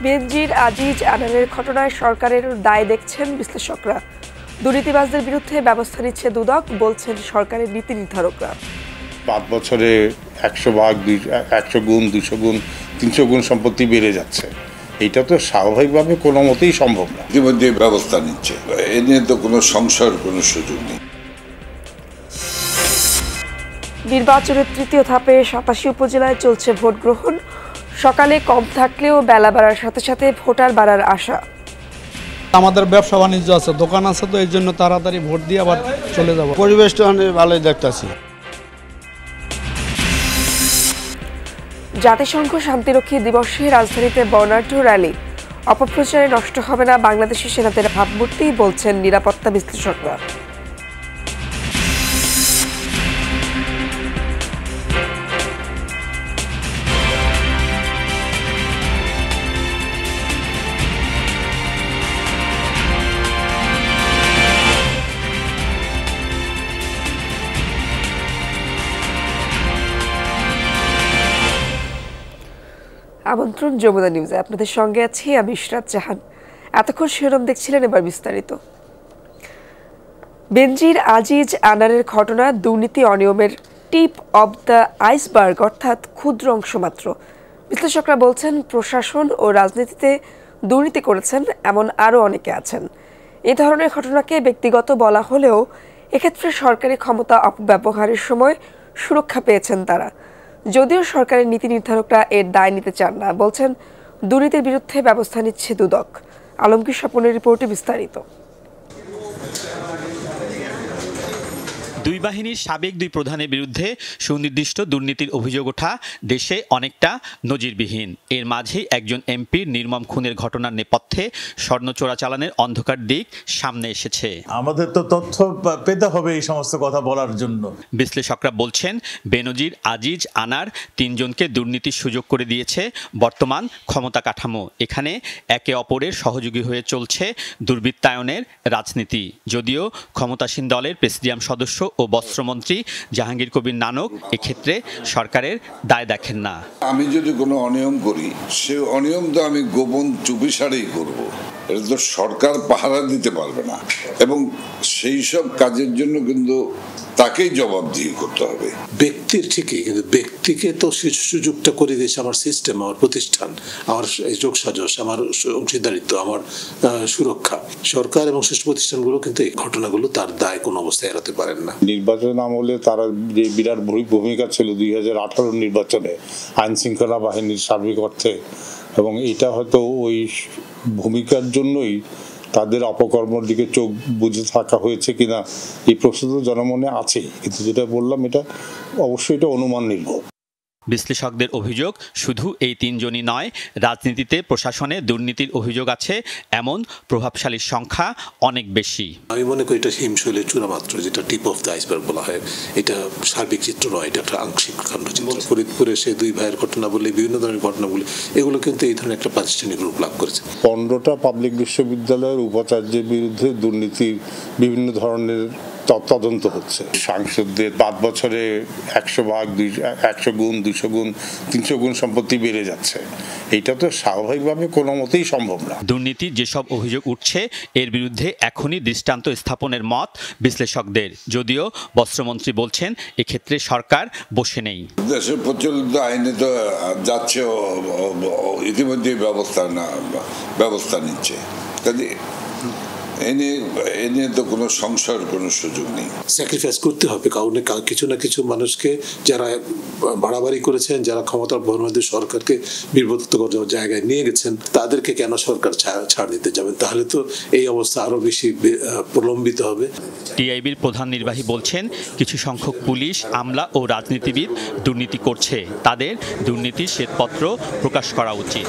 বেনজির আজিজ আনারের ঘটনায় সরকারের দায় দেখছেন বিশ্লেষকরা। দুর্নীতিবাজদের বিরুদ্ধে ব্যবস্থা নিচ্ছে দুদক, বলছেন সরকারের নীতি নির্ধারকরা। ৫ বছরে ১০০ ভাগ ১০০ গুণ ২০০ গুণ ৩০০ গুণ সম্পত্তি বেড়ে যাচ্ছে। এটা তো স্বাভাবিকভাবে কোনো মতেই সম্ভব না। ইতিমধ্যে ব্যবস্থা নিচ্ছে, এ নিয়ে তো কোনো সংশয়ের কোনো সুযোগ নেই। নির্বাচনের তৃতীয় ধাপে ৮৭ উপজেলায় চলছে ভোট গ্রহণ। সকালে কম থাকলেও বেলা বাড়ার সাথে সাথে ভোটার বাড়ার আশা। আমাদের ব্যবসা বাণিজ্য আছে, দোকান আছে, তো এই জন্য তাড়াতাড়ি ভোট দিয়ে আবার চলে যাব। পরিবেশটা অনেক ভালোই দেখতেছি। জাতিসংঘ শান্তিরক্ষী দিবসে রাজধানীতে বর্ণাঢ্য র্যালি। অপপ্রচারে নষ্ট হবে না বাংলাদেশি সেনাদের ভাবমূর্তি, বলছেন নিরাপত্তা বিশ্লেষকরা। আমন্ত্রণ যমুনা নিউজে, আপনাদের সঙ্গে আছি আমি ইশরাত জাহান। এতক্ষণ শিরোনাম দেখছিলেন, এবার বিস্তারিত। বেনজির আজিজ আনারের ঘটনা দুর্নীতি অনিয়মের টিপ অব দ্য আইসবার্গ, অর্থাৎ ক্ষুদ্র অংশ মাত্র। বিশ্লেষকরা বলছেন প্রশাসন ও রাজনীতিতে দুর্নীতি করেছেন এমন আরও অনেকে আছেন। এই ধরনের ঘটনাকে ব্যক্তিগত বলা হলেও এক্ষেত্রে সরকারি ক্ষমতা অপব্যবহারের সময় সুরক্ষা পেয়েছেন তারা। যদিও সরকারের নীতি নির্ধারকরা এর দায় নিতে চান না, বলছেন দুর্নীতির বিরুদ্ধে ব্যবস্থা নিচ্ছে দুদক। আলমগীর স্বপনের রিপোর্টে বিস্তারিত। দুই বাহিনীর সাবেক দুই প্রধানের বিরুদ্ধে সুনির্দিষ্ট দুর্নীতির অভিযোগ ওঠা দেশে অনেকটা নজিরবিহীন। এর মাঝেই একজন এমপির নির্মম খুনের ঘটনার নেপথ্যে স্বর্ণ চোরাচালানের অন্ধকার দিক সামনে এসেছে। আমাদের তো তথ্য পেতে হবে এই সমস্ত কথা বলার জন্য। বিশ্লেষকরা বলছেন বেনজির আজিজ আনার তিনজনকে দুর্নীতির সুযোগ করে দিয়েছে বর্তমান ক্ষমতা কাঠামো। এখানে একে অপরের সহযোগী হয়ে চলছে দুর্বৃত্তায়নের রাজনীতি। যদিও ক্ষমতাসীন দলের প্রেসিডিয়াম সদস্য ও বস্ত্রমন্ত্রী জাহাঙ্গীর কবির নানক এক্ষেত্রে সরকারের দায় দেখেন না। আমি যদি কোনো অনিয়ম করি, সে অনিয়ম তো আমি গোপন চুপিসারেই করব। এটা তো সরকার পাহারা দিতে পারবে না, এবং সেই সব কাজের জন্য কিন্তু তাকেই জবাবদিহি করতে হবে। ব্যক্তির ঠিকই, কিন্তু ব্যক্তিকে তো সুযোগটা করে দিয়েছে আমার সিস্টেম, আমার প্রতিষ্ঠান, আমার যোগসাজশ, আমার অংশীদারিত্ব, আমার সুরক্ষা। সরকার এবং শিশু প্রতিষ্ঠানগুলো কিন্তু এই ঘটনাগুলো তার দায় কোনো অবস্থায় এড়াতে পারেন না। নির্বাচন আমলে তারা যে বিরাট ভূমিকা ছিল 2018 নির্বাচনে আইন শৃঙ্খলা বাহিনীর সার্বিক অর্থে, এবং এটা হয়তো ওই ভূমিকার জন্যই তাদের অপকর্মের দিকে চোখ বুঝে থাকা হয়েছে কিনা এই প্রশ্ন তো জনমনে আছে, কিন্তু যেটা বললাম এটা অবশ্যই এটা অনুমান নির্ভর। বিশ্লেষকদের অভিযোগ শুধু এই তিনজনই নয়, রাজনীতিতে প্রশাসনে দুর্নীতির অভিযোগ আছে এমন প্রভাবশালীর সংখ্যা অনেক বেশি। আমি মনে করি এটা হিমশৈলের চূড়া মাত্র, যেটা টিপ অফ দ্য আইসবার্গ বলা হয়। এটা সার্বিক চিত্র নয়, এটা একটা আংশিক খণ্ডচিত্র। ফরিদপুরে সে দুই ভাইয়ের ঘটনা বলে, বিভিন্ন ধরনের ঘটনাগুলি, এগুলো কিন্তু এই ধরনের একটা প্রাতিষ্ঠানিক রূপ লাভ করেছে। 15টা পাবলিক বিশ্ববিদ্যালয়ের উপাচার্যের বিরুদ্ধে দুর্নীতির বিভিন্ন ধরনের তদন্ত হচ্ছে। সাংসদদের 5 বছরে 100 ভাগ 100 গুণ 200 গুণ 300 গুণ সম্পত্তি বেড়ে যাচ্ছে। এটা তো স্বাভাবিকভাবে কোনো মতেই সম্ভব না। দুর্নীতির যেসব অভিযোগ উঠছে এর বিরুদ্ধে এখনই দৃষ্টান্ত স্থাপনের মত বিশ্লেষকদের। যদিও বস্ত্রমন্ত্রী বলছেন এক্ষেত্রে সরকার বসে নেই। দেশের প্রচলিত আইনে তো যাচ্ছে, ইতিমধ্যে ব্যবস্থা নিচ্ছে। কাজে এ নিয়ে তো কোনো সংশয়ের কোনো সুযোগ নেই। স্যাক্রিফাইস করতে হবে কারণ কিছু না কিছু মানুষকে, যারা বাড়াবাড়ি করেছেন, যারা ক্ষমতার বর্ণাঢ্য সরকারকে বিব্রত করার জায়গায় নিয়ে গেছেন, তাদেরকে কেন সরকার ছাড় দিতে যাবেন? তাহলে তো এই অবস্থা আরো বেশি প্রলম্বিত হবে। টিআইবির প্রধান নির্বাহী বলছেন কিছু সংখ্যক পুলিশ, আমলা ও রাজনীতিবিদ দুর্নীতি করছে, তাদের দুর্নীতির শ্বেতপত্র প্রকাশ করা উচিত।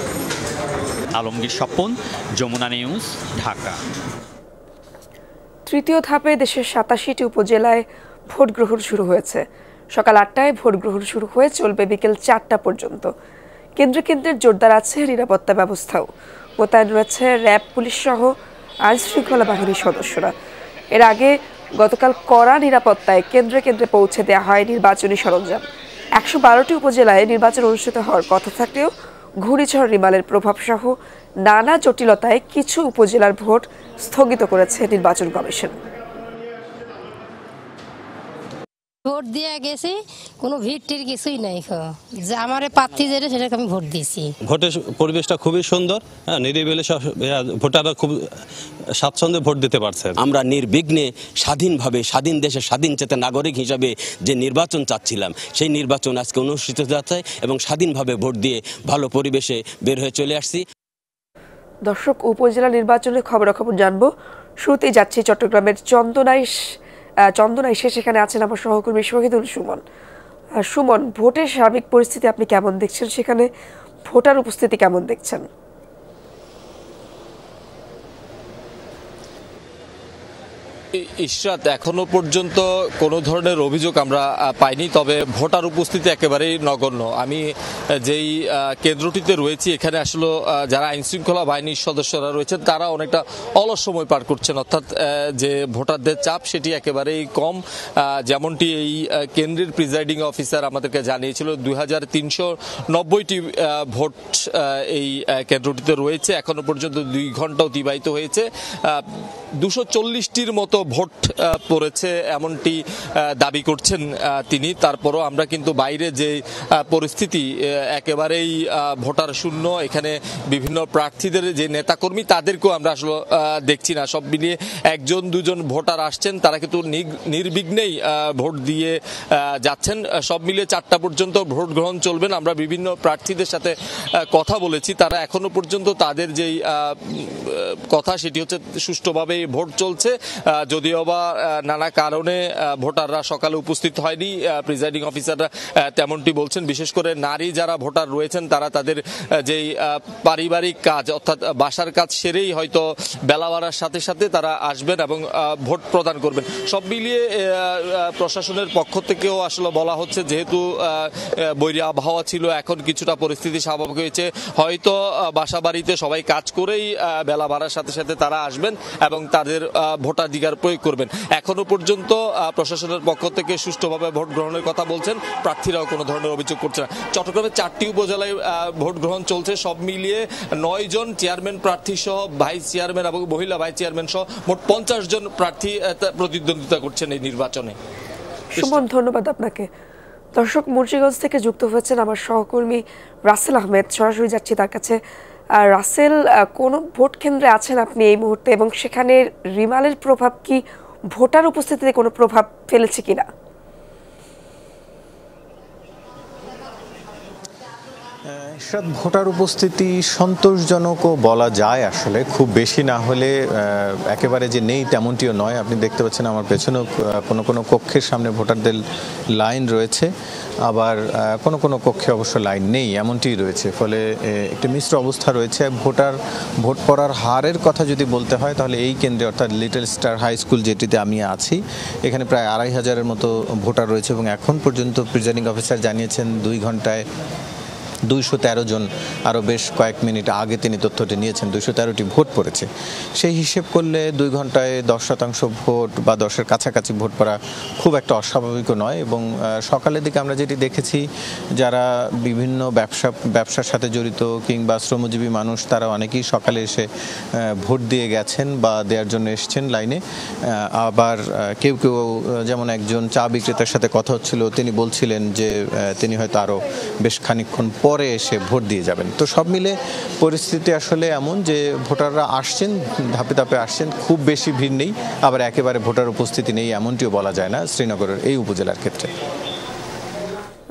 আলমগীর স্বপন, যমুনা নিউজ, ঢাকা। তৃতীয় ধাপে দেশের ৮৭টি উপজেলায় ভোট গ্রহণ শুরু হয়েছে। সকাল 8টায় ভোট গ্রহণ শুরু হয়ে চলবে বিকেল 4টা পর্যন্ত। কেন্দ্রে কেন্দ্রে জোরদার আছে নিরাপত্তা ব্যবস্থাও। মোতায়েন রয়েছে র্যাব, পুলিশ সহ আইন শৃঙ্খলা বাহিনীর সদস্যরা। এর আগে গতকাল কড়া নিরাপত্তায় কেন্দ্রে কেন্দ্রে পৌঁছে দেওয়া হয় নির্বাচনী সরঞ্জাম। 112টি উপজেলায় নির্বাচন অনুষ্ঠিত হওয়ার কথা থাকলেও ঘূর্ণিঝড় রিমালের প্রভাব সহ নানা জটিলতায় কিছু উপজেলার ভোট স্থগিত করেছে নির্বাচন কমিশন। ভোট দিয়ে গেছি, কোনো ভিড় কিছুই নাই, যে আমার প্রার্থী যেটা সেটাকে আমি ভোট দিয়েছি। ভোটের পরিবেশটা খুবই সুন্দর, নিরিবিলি, ভোটাররা খুব স্বাচ্ছন্দ্যে ভোট দিতে পারছে। আমরা নির্বিঘ্নে স্বাধীনভাবে স্বাধীন দেশের স্বাধীন চেতা নাগরিক হিসাবে যে নির্বাচন চাচ্ছিলাম সেই নির্বাচন আজকে অনুষ্ঠিত যাচ্ছে এবং স্বাধীনভাবে ভোট দিয়ে ভালো পরিবেশে বের হয়ে চলে আসছি। দর্শক, উপজেলা নির্বাচনের খবরাখবর জানবো। শুরুতেই যাচ্ছি চট্টগ্রামের চন্দনায় সেখানে আছেন আমার সহকর্মী শহীদুল সুমন। সুমন, ভোটের সার্বিক পরিস্থিতি আপনি কেমন দেখছেন? সেখানে ভোটার উপস্থিতি কেমন দেখছেন? ইশরাত, এখনো পর্যন্ত কোনো ধরনের অভিযোগ আমরা পাইনি, তবে ভোটার উপস্থিতি একেবারেই নগণ্য। আমি যেই কেন্দ্রটিতে রয়েছি এখানে আসলে যারা আইনশৃঙ্খলা বাহিনীর সদস্যরা রয়েছেন তারা অনেকটা অলস সময় পার করছেন, অর্থাৎ যে ভোটারদের চাপ সেটি একেবারেই কম। যেমনটি এই কেন্দ্রের প্রিজাইডিং অফিসার আমাদেরকে জানিয়েছিল, 2390টি ভোট এই কেন্দ্রটিতে রয়েছে। এখনো পর্যন্ত 2 ঘন্টা অতিবাহিত হয়েছে, 240টির মতো ভোট পড়েছে এমনটি দাবি করছেন তিনি। তারপরও আমরা কিন্তু বাইরে যে পরিস্থিতি একেবারেই ভোটার শূন্য, এখানে বিভিন্ন প্রার্থীদের যে নেতাকর্মী তাদেরকেও আমরা আসলে দেখছি না। সব মিলিয়ে 1-2জন ভোটার আসছেন, তারা কিন্তু নির্বিঘ্নেই ভোট দিয়ে যাচ্ছেন। সব মিলিয়ে 4টা পর্যন্ত ভোট গ্রহণ চলবেন। আমরা বিভিন্ন প্রার্থীদের সাথে কথা বলেছি, তারা এখনো পর্যন্ত তাদের যেই কথা সেটি হচ্ছে সুষ্ঠুভাবে ভোট চলছে, যদিও বা নানা কারণে ভোটাররা সকালে উপস্থিত হয়নি। প্রিজাইডিং অফিসাররা তেমনটি বলছেন। বিশেষ করে নারী যারা ভোটার রয়েছেন তারা তাদের যেই পারিবারিক কাজ অর্থাৎ বাসার কাজ সেরেই হয়তো বেলা বাড়ার সাথে সাথে তারা আসবেন এবং ভোট প্রদান করবেন। সব মিলিয়ে প্রশাসনের পক্ষ থেকেও আসলে বলা হচ্ছে, যেহেতু বৈরী আবহাওয়া ছিল, এখন কিছুটা পরিস্থিতি স্বাভাবিক হয়েছে, হয়তো বাসা বাড়িতে সবাই কাজ করেই বেলা বাড়ার সাথে সাথে তারা আসবেন এবং তাদের ভোটাধিকার প্রয়োগ করবেন। এখনো পর্যন্ত প্রশাসনের পক্ষ থেকে সুষ্ঠুভাবে ভোট গ্রহণের কথা বলছেন, প্রার্থীরাও কোনো ধরনের অভিযোগ করছে না। চট্টগ্রামের 4টি উপজেলায় ভোট গ্রহণ চলছে। সব মিলিয়ে 9 জন চেয়ারম্যান প্রার্থী সহ ভাইস চেয়ারম্যান এবং মহিলা ভাইস চেয়ারম্যান সহ মোট 50 জন প্রার্থী প্রতিদ্বন্দ্বিতা করছেন এই নির্বাচনে। সুমন, ধন্যবাদ আপনাকে। দর্শক, মুন্সিগঞ্জ থেকে যুক্ত হয়েছেন আমার সহকর্মী রাসেল আহমেদ। সরাসরি যাচ্ছি তার কাছে। রাসেল, কোন ভোট কেন্দ্রে আছেন আপনি এই মুহূর্তে, এবং সেখানে রিমালের প্রভাব কি ভোটার উপস্থিতিতে কোনো প্রভাব ফেলেছে কিনা? ভোটার উপস্থিতি সন্তোষজনকও বলা যায়, আসলে খুব বেশি না হলে একেবারে যে নেই তেমনটিও নয়। আপনি দেখতে পাচ্ছেন আমার পেছনেও কোনো কোনো কক্ষের সামনে ভোটারদের লাইন রয়েছে, আবার কোনো কোনো কক্ষে অবশ্য লাইন নেই, এমনটি রয়েছে। ফলে একটি মিশ্র অবস্থা রয়েছে। ভোট পড়ার হারের কথা যদি বলতে হয় তাহলে এই কেন্দ্রে অর্থাৎ লিটল স্টার হাই স্কুল যেটিতে আমি আছি, এখানে প্রায় 2500-এর মতো ভোটার রয়েছে এবং এখন পর্যন্ত প্রিজাইডিং অফিসার জানিয়েছেন 2 ঘন্টায় 213 জন, আরও বেশ কয়েক মিনিট আগে তিনি তথ্যটি নিয়েছেন, 213টি ভোট পড়েছে। সেই হিসেব করলে 2 ঘন্টায় 10% ভোট বা 10-এর কাছাকাছি ভোট পড়া খুব একটা অস্বাভাবিকও নয়। এবং সকালের দিকে আমরা যেটি দেখেছি, যারা বিভিন্ন ব্যবসার সাথে জড়িত কিংবা শ্রমজীবী মানুষ, তারা অনেকেই সকালে এসে ভোট দিয়ে গেছেন বা দেওয়ার জন্য এসছেন লাইনে। আবার কেউ কেউ, যেমন একজন চা বিক্রেতার সাথে কথা হচ্ছিল, তিনি বলছিলেন যে তিনি হয়তো আরও বেশ খানিকক্ষণ পরে এসে ভোট দিয়ে যাবেন। তো সব মিলে পরিস্থিতি আসলে এমন যে ভোটাররা আসছেন, ধাপে ধাপে আসছেন, খুব বেশি ভিড় নেই, আবার একেবারে ভোটার উপস্থিতি নেই এমনটিও বলা যায় না শ্রীনগরের এই উপজেলার ক্ষেত্রে।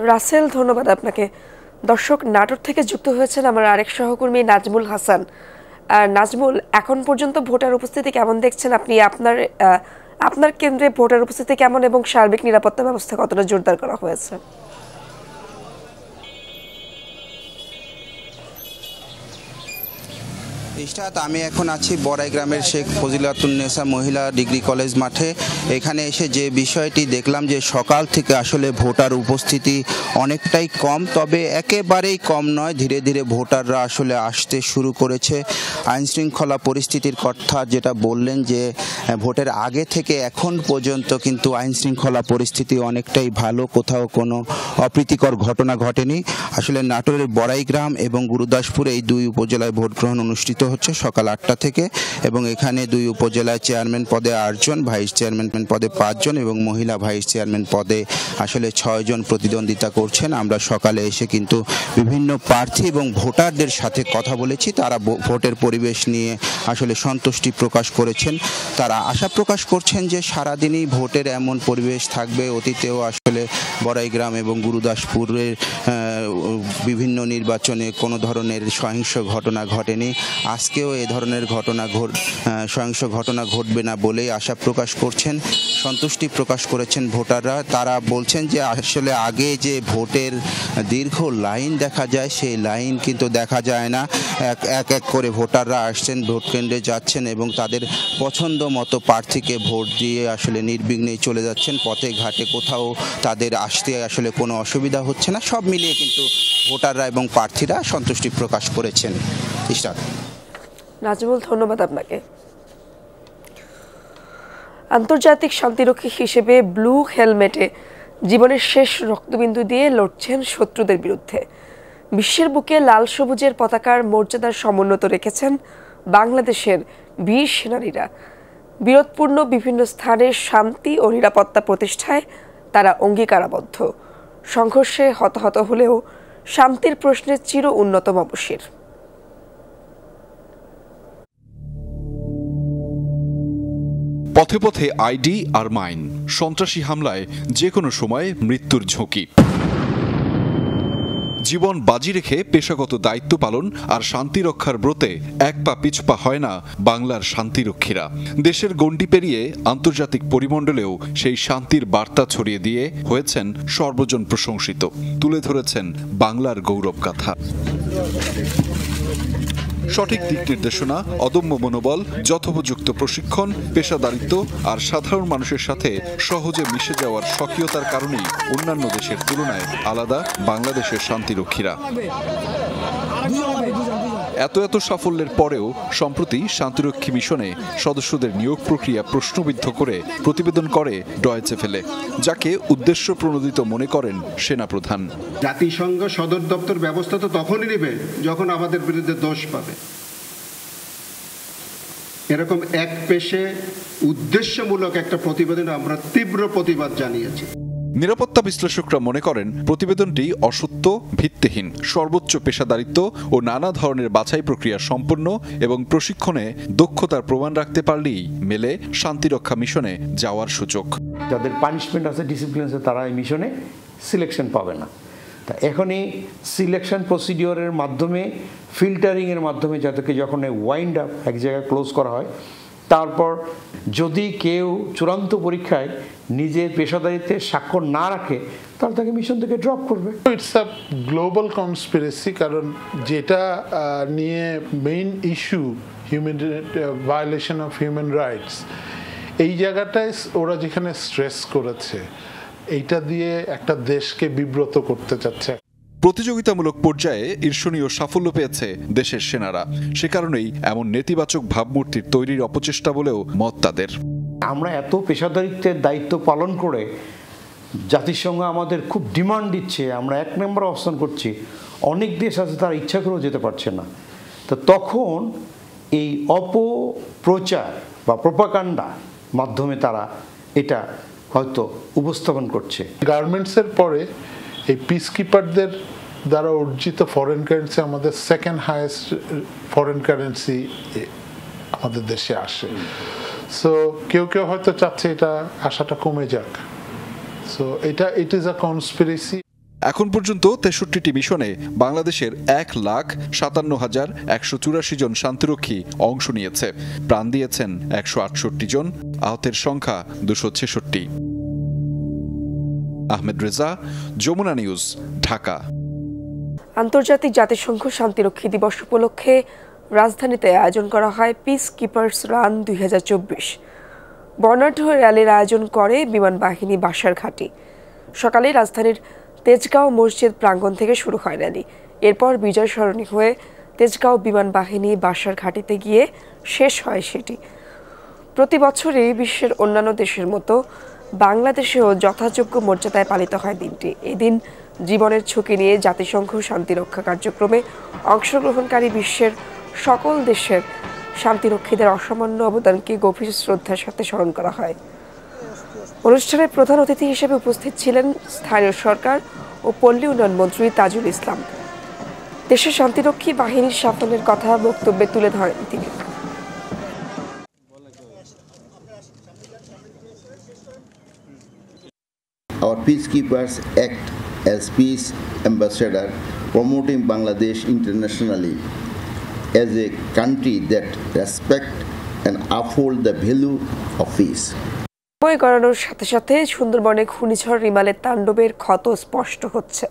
রাসেল, ধন্যবাদ আপনাকে। দর্শক, নাটোর থেকে যুক্ত হয়েছেন আমার আরেক সহকর্মী নাজমুল হাসান। নাজমুল, এখন পর্যন্ত ভোটার উপস্থিতি কেমন দেখছেন আপনি? আপনার কেন্দ্রে ভোটার উপস্থিতি কেমন এবং সার্বিক নিরাপত্তা ব্যবস্থা কতটা জোরদার করা হয়েছে? আমি এখন আছি বড়াই গ্রামের শেখ ফজিলাতুন্নেসা মহিলা ডিগ্রি কলেজ মাঠে। এখানে এসে যে বিষয়টি দেখলাম যে সকাল থেকে আসলে ভোটার উপস্থিতি অনেকটাই কম, তবে একেবারেই কম নয়, ধীরে ধীরে ভোটাররা আসলে আসতে শুরু করেছে। আইনশৃঙ্খলা পরিস্থিতির কথা যেটা বললেন যে ভোটের আগে থেকে এখন পর্যন্ত কিন্তু আইনশৃঙ্খলা পরিস্থিতি অনেকটাই ভালো, কোথাও কোনো অপ্রীতিকর ঘটনা ঘটেনি। আসলে নাটোরের বড়াই গ্রাম এবং গুরুদাসপুর এই দুই উপজেলায় ভোট গ্রহণ অনুষ্ঠিত হচ্ছে সকাল 8টা থেকে, এবং এখানে দুই উপজেলায় চেয়ারম্যান পদে 8 জন, ভাইস চেয়ারম্যান পদে 5 জন এবং মহিলা ভাইস চেয়ারম্যান পদে আসলে 6 জন প্রতিদ্বন্দ্বিতা করছেন। আমরা সকালে এসে কিন্তু বিভিন্ন প্রার্থী এবং ভোটারদের সাথে কথা বলেছি। তারা ভোটের পরিবেশ নিয়ে আসলে সন্তুষ্টি প্রকাশ করেছেন। তারা আশা প্রকাশ করছেন যে সারাদিনই ভোটের এমন পরিবেশ থাকবে। অতীতেও আসলে বড়াই গ্রাম এবং গুরুদাসপুরের বিভিন্ন নির্বাচনে কোনো ধরনের সহিংস ঘটনা ঘটেনি। আজকেও এ ধরনের সহিংস ঘটনা ঘটবে না বলেই আশা প্রকাশ করছেন, সন্তুষ্টি প্রকাশ করেছেন ভোটাররা। তারা বলছেন যে আসলে আগে যে ভোটের দীর্ঘ লাইন দেখা যায় সেই লাইন কিন্তু দেখা যায় না। এক এক করে ভোটাররা আসছেন, ভোট কেন্দ্রে যাচ্ছেন এবং তাদের পছন্দ মতো প্রার্থীকে ভোট দিয়ে আসলে নির্বিঘ্নেই চলে যাচ্ছেন। পথে ঘাটে কোথাও তাদের আসতে আসলে কোনো অসুবিধা হচ্ছে না। সব মিলিয়ে কিন্তু ভোটাররা এবং প্রার্থীরা সন্তুষ্টি প্রকাশ করেছেন। নাজমুল, ধন্যবাদ আপনাকে। আন্তর্জাতিক শান্তিরক্ষী হিসেবে ব্লু হেলমেটে জীবনের শেষ রক্তবিন্দু দিয়ে লড়ছেন শত্রুদের বিরুদ্ধে। বিশ্বের বুকে লাল সবুজের পতাকার মর্যাদার সমুন্নত রেখেছেন বাংলাদেশের বীর সেনানীরা। বিরোধপূর্ণ বিভিন্ন স্থানে শান্তি ও নিরাপত্তা প্রতিষ্ঠায় তারা অঙ্গীকারাবদ্ধ। সংঘর্ষে হতাহত হলেও শান্তির প্রশ্নে চির উন্নতম অবশ্যির। পথে পথে আইডি আর মাইন, সন্ত্রাসী হামলায় যে কোনো সময় মৃত্যুর ঝুঁকি। জীবন বাজি রেখে পেশাগত দায়িত্ব পালন আর শান্তি রক্ষার ব্রতে এক পা পিছপা হয় না বাংলার শান্তিরক্ষীরা। দেশের গণ্ডি পেরিয়ে আন্তর্জাতিক পরিমণ্ডলেও সেই শান্তির বার্তা ছড়িয়ে দিয়ে হয়েছেন সর্বজন প্রশংসিত, তুলে ধরেছেন বাংলার গৌরব গাথা। সঠিক দিক নির্দেশনা, অদম্য মনোবল, যথোপযুক্ত প্রশিক্ষণ, পেশাদারিত্ব আর সাধারণ মানুষের সাথে সহজে মিশে যাওয়ার স্বকীয়তার কারণেই অন্যান্য দেশের তুলনায় আলাদা বাংলাদেশের শান্তিরক্ষীরা। এত সাফল্যের পরেও সম্প্রতি শান্তিরক্ষী মিশনে সদস্যদের নিয়োগ প্রক্রিয়া প্রশ্নবিদ্ধ করে প্রতিবেদন করে ডয়েচে ভেলে, যাকে উদ্দেশ্য প্রণোদিত মনে করেন সেনাপ্রধান। জাতিসংঘ সদর দপ্তর ব্যবস্থা তো তখনই নেবে যখন আমাদের বিরুদ্ধে দোষ পাবে। এরকম এক পেশে উদ্দেশ্যমূলক একটা প্রতিবেদন আমরা তীব্র প্রতিবাদ জানিয়েছি। নিরাপত্তা বিশ্লেষকরা মনে করেন প্রতিবেদনটি অসত্য, ভিত্তিহীন, সর্বোচ্চ পেশাদারিত্ব ও নানা ধরনের বাছাই প্রক্রিয়া সম্পন্ন এবং প্রশিক্ষণে দক্ষতার প্রমাণ রাখতে পারলেই মেলে শান্তিরক্ষা মিশনে যাওয়ার সুযোগ। যাদের পানিশমেন্ট আছে, ডিসিপ্লিন আছে, তারা এই মিশনে সিলেকশন পাবে না। তা এখনই সিলেকশন প্রসিডিওরের মাধ্যমে, ফিল্টারিংয়ের মাধ্যমে যাদেরকে যখন ওয়াইন্ড আপ এক জায়গায় ক্লোজ করা হয়, তারপর যদি কেউ চূড়ান্ত পরীক্ষায় নিজের পেশাদারিত্বের স্বাক্ষর না রাখে তাহলে তাকে মিশন থেকে ড্রপ করবে। ইটস আ গ্লোবাল কনস্পিরেসি, কারণ যেটা নিয়ে main issue violation of human rights, এই জায়গাটায় ওরা যেখানে স্ট্রেস করেছে, এইটা দিয়ে একটা দেশকে বিব্রত করতে চাচ্ছে। প্রতিযোগিতামূলক পর্যায়ে ঈর্ষণীয় সাফল্য পেয়েছে দেশের সেনারা, সে কারণেই এমন নেতিবাচক ভাবমূর্তির তৈরির অপচেষ্টা বলেও মত তাদের। আমরা এত পেশাদারিত্বের দায়িত্ব পালন করে জাতিসংঘ আমাদের খুব ডিমান্ড দিচ্ছে, আমরা 1 নম্বর অবস্থান করছি, অনেক দেশ আছে তারা ইচ্ছা করেও যেতে পারছে না। তো তখন এই অপপ্রচার বা প্রোপাগান্ডা মাধ্যমে তারা এটা হয়তো উপস্থাপন করছে। গার্মেন্টসের পরে এই পিসকিপারদের দ্বারা অর্জিত ফরেন কারেন্সি আমাদের সেকেন্ড হাইয়েস্ট ফরেন কারেন্সি আমাদের দেশে আসে। সো কেউ হয়তো চাচ্ছে এটা আশাটা কমে যাক। So it is a conspiracy. এখন পর্যন্ত 63টি মিশনে বাংলাদেশের 1,57,184 জন শান্তিরক্ষী অংশ নিয়েছে। প্রাণ দিয়েছেন 168 জন, আহতের সংখ্যা 266। আহমেদ রেজা, যমুনা নিউজ, ঢাকা। আন্তর্জাতিক জাতিসংঘ শান্তিরক্ষী দিবস উপলক্ষে রাজধানীতে আয়োজন করা হয় পিস কিপার্স রান 2024। বর্ণাঢ্য র্যালির আয়োজন করে বিমান বাহিনী বাসারঘাটি। সকালে রাজধানীর তেজগাঁও মসজিদ প্রাঙ্গণ থেকে শুরু হয় র্যালি। এরপর বিজয় সরণি হয়ে তেজগাঁও বিমান বাহিনী বাসারঘাটিতে গিয়ে শেষ হয় সেটি। প্রতি বছরই বিশ্বের অন্যান্য দেশের মতো বাংলাদেশেও যথাযোগ্য মর্যাদায় পালিত হয় দিনটি। এদিন জীবনের ঝুঁকি নিয়ে জাতিসংঘ শান্তিরক্ষা কার্যক্রমে অংশগ্রহণকারী বিশ্বের সকল দেশের শান্তিরক্ষীদের অসামান্য অবদানকে গভীর শ্রদ্ধার সাথে স্মরণ করা হয়। অনুষ্ঠানে প্রধান অতিথি হিসেবে উপস্থিত ছিলেন স্থানীয় সরকার ও পল্লী উন্নয়ন মন্ত্রী তাজুল ইসলাম। দেশের শান্তিরক্ষী বাহিনীর সাফল্যের কথা বক্তব্যে তুলে ধরেন তিনি। Our peacekeepers act as peace ambassador, promoting Bangladesh internationally as a country that respect and uphold the value of peace. সময় গড়ানোর সাথে সাথে সুন্দরবনে ঘূর্ণিঝড় রিমালের তাণ্ডবের ক্ষত স্পষ্ট হচ্ছে।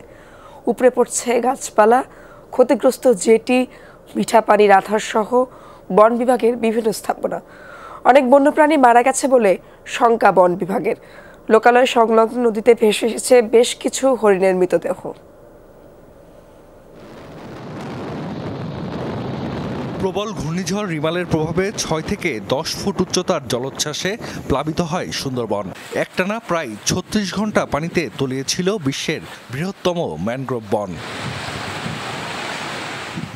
উপড়ে পড়ছে গাছপালা, ক্ষতিগ্রস্ত জেটি, মিঠা পানির আধার সহ বন বিভাগের বিভিন্ন স্থাপনা। অনেক বন্যপ্রাণী মারা গেছে বলে শঙ্কা বন বিভাগের। লোকালয় সংলগ্ন নদীতে ভেসে এসেছে বেশ কিছু হরিণের মৃতদেহ। প্রবল ঘূর্ণিঝড় রিমালের প্রভাবে 6 থেকে 10 ফুট উচ্চতার জলোচ্ছ্বাসে প্লাবিত হয় সুন্দরবন। একটানা প্রায় 36 ঘন্টা পানিতে তলিয়েছিল বিশ্বের বৃহত্তম ম্যানগ্রোভ বন।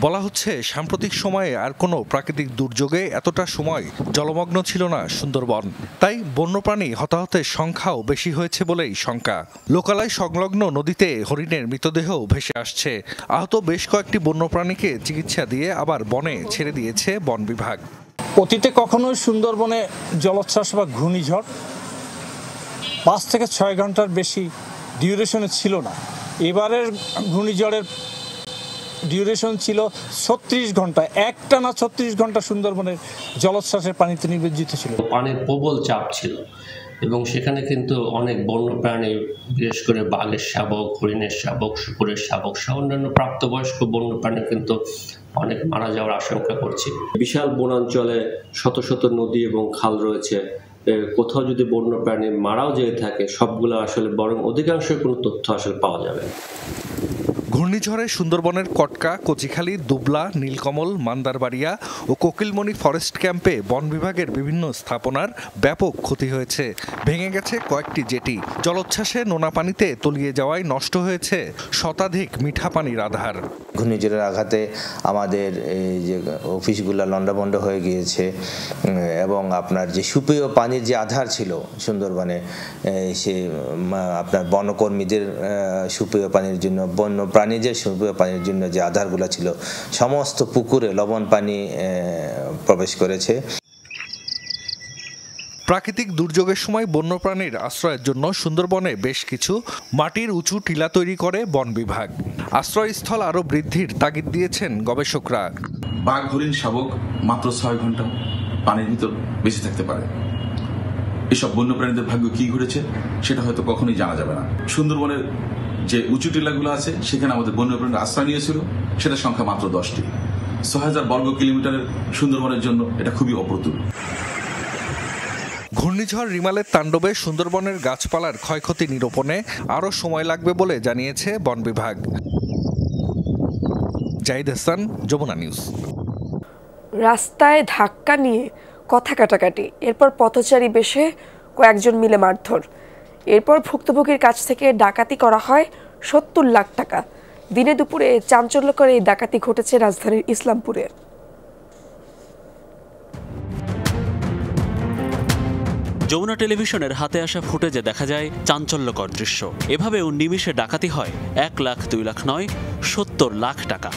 বলা হচ্ছে সাম্প্রতিক সময়ে আর কোনো প্রাকৃতিক দুর্যোগে এতটা সময় জলমগ্ন ছিল না সুন্দরবন। তাই বন্যপ্রাণী হতাহতের সংখ্যাও বেশি হয়েছে বলেই শঙ্কা। লোকালয় সংলগ্ন নদীতে হরিণের মৃতদেহ ভেসে আসছে। আহত বেশ কয়েকটি বন্যপ্রাণীকে চিকিৎসা দিয়ে আবার বনে ছেড়ে দিয়েছে বন বিভাগ। অতীতে কখনোই সুন্দরবনে জলোচ্ছ্বাস বা ঘূর্ণিঝড় 5 থেকে 6 ঘন্টার বেশি ডিউরেশনে ছিল না। এবারের ঘূর্ণিঝড়ের ডিউরেশন ছিল 36 ঘন্টা। একটানা 36 ঘন্টা সুন্দরবনের জলোচ্ছ্বাসের পানিতে নিমজ্জিত ছিল। পানির প্রবল চাপ ছিল এবং সেখানে কিন্তু অনেক বন্যপ্রাণী, বিশেষ করে বাঘের শাবক, হরিণের শাবক, শূকরের শাবক সহ অন্যান্য প্রাপ্তবয়স্ক বন্যপ্রাণী কিন্তু অনেক মারা যাওয়ার আশঙ্কা করছি। বিশাল বনাঞ্চলে শত শত নদী এবং খাল রয়েছে। কোথাও যদি বন্যপ্রাণী মারাও যেয়ে থাকে, সবগুলো আসলে বরং অধিকাংশ কোনো তথ্য আসলে পাওয়া যাবে। ঘূর্ণিঝড়ে সুন্দরবনের কটকা, কচিখালী, দুবলা, নীলকমল, মান্দারবাড়িয়া ও কোকিলমণি ফরেস্ট ক্যাম্পে বন বিভাগের বিভিন্ন স্থাপনার ব্যাপক ক্ষতি হয়েছে। ভেঙে গেছে কয়েকটি জেটি। জলোচ্ছ্বাসে নোনা পানিতে তলিয়ে যাওয়ায় নষ্ট হয়েছে শতাধিক মিঠা পানির আধার। ঘূর্ণিঝড়ের আঘাতে আমাদের এই যে অফিসগুলো লন্ডভন্ড হয়ে গিয়েছে এবং আপনার যে সুপেয় পানির যে আধার ছিল সুন্দরবনে, সে আপনার বনকর্মীদের সুপেয় পানির জন্য, বন্য প্রাণীদের সুপেয় পানির জন্য যে আধারগুলো ছিল, সমস্ত পুকুরে লবণ পানি প্রবেশ করেছে। প্রাকৃতিক দুর্যোগের সময় বন্যপ্রাণীর আশ্রয়ের জন্য সুন্দরবনে বেশ কিছু মাটির উঁচু টিলা তৈরি করে বন বিভাগ। আশ্রয়স্থল আরও বৃদ্ধির তাগিদ দিয়েছেন গবেষকরা। বাঘ, হরিণ, শাবক মাত্র 6 ঘন্টা পানির ভিতর বেঁচে থাকতে পারে। এসব বন্যপ্রাণীদের ভাগ্য কি ঘটেছে সেটা হয়তো কখনোই জানা যাবে না। সুন্দরবনের যে উঁচু টিলাগুলো আছে সেখানে আমাদের বন্যপ্রাণীর আশ্রয় নিয়েছিল, সেটার সংখ্যা মাত্র 10টি। 6000 বর্গ কিলোমিটারের সুন্দরবনের জন্য এটা খুবই অপ্রতুল। ঘূর্ণিঝড় রিমালের তাণ্ডবে সুন্দরবনের গাছপালার ক্ষয়ক্ষতি নিরূপণে আরও সময় লাগবে বলে জানিয়েছে বন বিভাগ। জাহিদ হাসান, যমুনা নিউজ। রাস্তায় ধাক্কা নিয়ে কথা কাটাকাটি, এরপর পথচারী বেশে কয়েকজন মিলে মারধর, এরপর ভুক্তভোগীর কাছ থেকে ডাকাতি করা হয় 70 লাখ টাকা। দিনে দুপুরে চাঞ্চল্যকর এই ডাকাতি ঘটেছে রাজধানীর ইসলামপুরে। যমুনা টেলিভিশনের হাতে আসা ফুটেজে দেখা যায় চাঞ্চল্যকর দৃশ্য। এভাবেও নিমিষে ডাকাতি হয় 1 লাখ 2 লাখ নয়, 70 লাখ টাকা।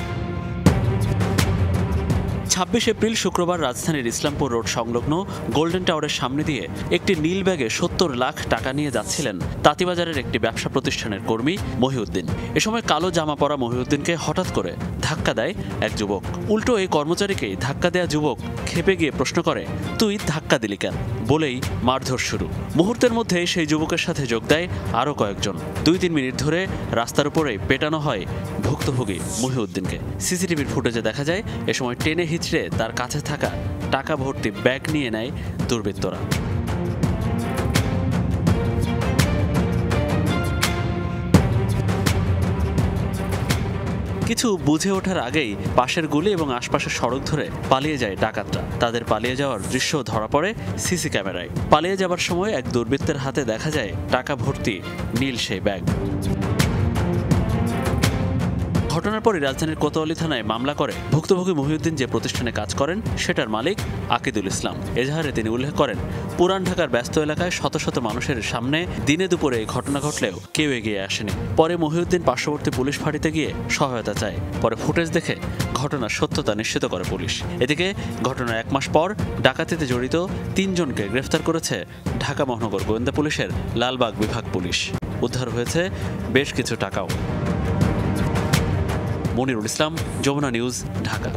26 এপ্রিল শুক্রবার রাজধানীর ইসলামপুর রোড সংলগ্ন গোল্ডেন টাওয়ারের সামনে দিয়ে একটি নীল ব্যাগে 70 লাখ টাকা নিয়ে যাচ্ছিলেন তাঁতিবাজারের একটি ব্যবসা প্রতিষ্ঠানের কর্মী মহিউদ্দিন। এ সময় কালো জামা পরা মহিউদ্দিনকে হঠাৎ করে ধাক্কা দেয় এক যুবক। উল্টো এই কর্মচারীকেই ধাক্কা দেয়া যুবক ক্ষেপে গিয়ে প্রশ্ন করে, তুই ধাক্কা দিলি কেন, বলেই মারধর শুরু। মুহূর্তের মধ্যে সেই যুবকের সাথে যোগ দেয় আরও কয়েকজন। 2-3 মিনিট ধরে রাস্তার উপরে পেটানো হয় ভুক্তভোগী মহিউদ্দিনকে। সিসিটিভির ফুটেজে দেখা যায় এ সময় টেনে হিচড়ে তার কাছে থাকা টাকা ভর্তি ব্যাগ নিয়ে নেয় দুর্বৃত্তরা। কিছু বুঝে ওঠার আগেই পাশের গলি এবং আশপাশের সড়ক ধরে পালিয়ে যায় ডাকাতরা। তাদের পালিয়ে যাওয়ার দৃশ্য ধরা পড়ে সিসি ক্যামেরায়। পালিয়ে যাবার সময় এক দুর্বৃত্তের হাতে দেখা যায় টাকা ভর্তি নীল সেই ব্যাগ। ঘটনার পরই রাজধানীর কোতোয়ালি থানায় মামলা করে ভুক্তভোগী মহিউদ্দিন যে প্রতিষ্ঠানে কাজ করেন সেটার মালিক আকিদুল ইসলাম। এজাহারে তিনি উল্লেখ করেন, পুরান ঢাকার ব্যস্ত এলাকায় শত শত মানুষের সামনে দিনে দুপুরে এই ঘটনা ঘটলেও কেউ এগিয়ে আসেনি। পরে মহিউদ্দিন পার্শ্ববর্তী পুলিশ ফাঁড়িতে গিয়ে সহায়তা চায়। পরে ফুটেজ দেখে ঘটনার সত্যতা নিশ্চিত করে পুলিশ। এদিকে ঘটনার 1 মাস পর ডাকাতিতে জড়িত 3 জনকে গ্রেফতার করেছে ঢাকা মহানগর গোয়েন্দা পুলিশের লালবাগ বিভাগ পুলিশ। উদ্ধার হয়েছে বেশ কিছু টাকাও। মনিরুল ইসলাম, যমুনা নিউজ, ঢাকা।